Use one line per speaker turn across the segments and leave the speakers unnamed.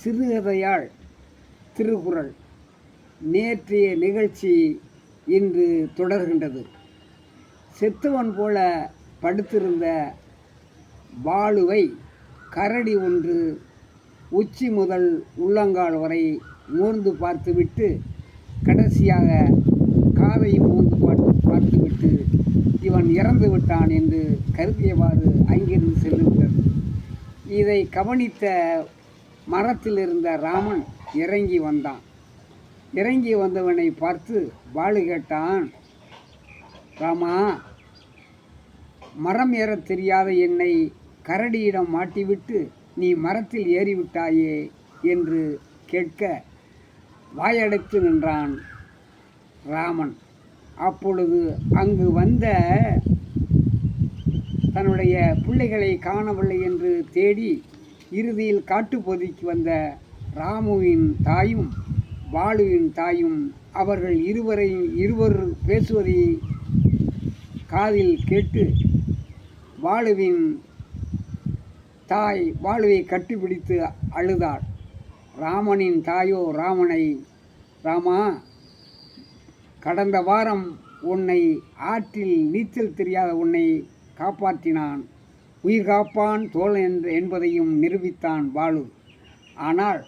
சிறுகதையால் திருக்குறள் நேற்றைய நிகழ்ச்சி இன்று தொடர்கின்றது. செத்தவன் போல படுத்திருந்த பாலுவை கரடி ஒன்று உச்சி முதல் உள்ளங்கால் வரை மோர்ந்து பார்த்துவிட்டு கடைசியாக காதையும் மோர்ந்து பார்த்துவிட்டு இவன் இறந்து விட்டான் என்று கருதியவாறு அங்கிருந்து செல்லுகிறது. இதை கவனித்த மரத்தில் இருந்த ராமன் இறங்கி வந்தான். இறங்கி வந்தவனை பார்த்து பாலு கேட்டான், ராமா, மரம் ஏறத் தெரியாத என்னை கரடியிடம் மாட்டிவிட்டு நீ மரத்தில் ஏறிவிட்டாயே என்று கேட்க வாயடைத்து நின்றான் ராமன். அப்பொழுது அங்கு வந்த தன்னுடைய பிள்ளைகளை காணவில்லை என்று தேடி இறுதியில் காட்டுப்பகுதிக்கு வந்த ராமுவின் தாயும் பாலுவின் தாயும் அவர்கள் இருவர் பேசுவதை காதில் கேட்டு பாலுவின் தாய் பாலுவை கட்டிப்பிடித்து அழுதாள். ராமனின் தாயோ ராமனை, ராமா, கடந்த வாரம் உன்னை ஆற்றில் நீச்சல் தெரியாத உன்னை காப்பாற்றினான், உயிர் காப்பான் தோழன் என்பதையும் நிரூபித்தான் பாலு. ஆனால்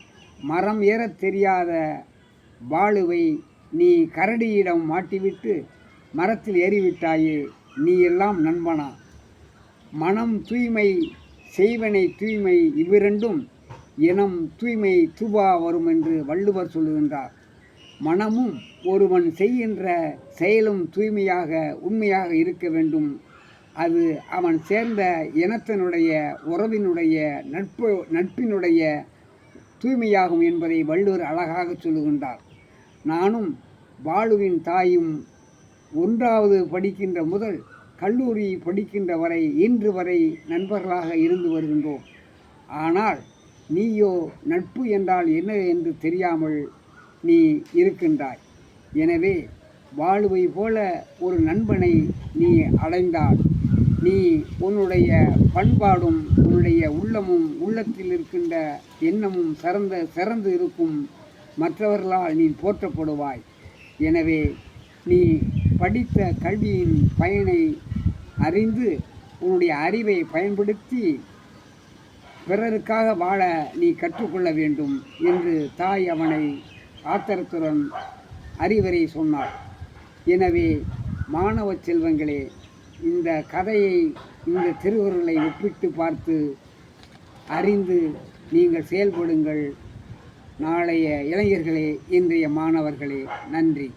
மரம் ஏறத் தெரியாத பாலுவை நீ கரடியிடம் மாட்டிவிட்டு மரத்தில் ஏறிவிட்டாயே, நீ எல்லாம் நண்பனா? மனம் தூய்மை, செய்வனை தூய்மை, இவ்விரண்டும் இனம் தூய்மை தூபா வரும் என்று வள்ளுவர் சொல்லுகின்றார். மனமும் ஒருவன் செய்கின்ற செயலும் தூய்மையாக உண்மையாக இருக்க வேண்டும். அது அவன் சேர்ந்த இனத்தினுடைய உறவினுடைய நட்பினுடைய தூய்மையாகும் என்பதை வள்ளுவர் அழகாக சொல்லுகின்றார். நானும் பாலுவின் தாயும் 1வது படிக்கின்ற முதல் கல்லூரி படிக்கின்ற வரை இன்று வரை நண்பர்களாக இருந்து வருகின்றோம். ஆனால் நீயோ நட்பு என்றால் என்ன என்று தெரியாமல் நீ இருக்கின்றாய். எனவே பாலுவை போல ஒரு நண்பனை நீ அடைந்தால் நீ உன்னுடைய பண்பாடும் உன்னுடைய உள்ளமும் உள்ளத்தில் இருக்கின்ற எண்ணமும் சிறந்து இருக்கும் மற்றவர்களால் நீ போற்றப்படுவாய். எனவே நீ படித்த கல்வியின் பயனை அறிந்து உன்னுடைய அறிவை பயன்படுத்தி பிறருக்காக வாழ நீ கற்றுக்கொள்ள வேண்டும் என்று தாய் அவனை ஆத்திரத்துடன் அறிவுரை சொன்னார். எனவே மாணவ செல்வங்களே, இந்த கதையை, இந்த திருக்குறளை ஒப்பிட்டு பார்த்து அறிந்து நீங்கள் செயல்படுங்கள். நாளைய இளைஞர்களே, இன்றைய மாணவர்களே, நன்றி.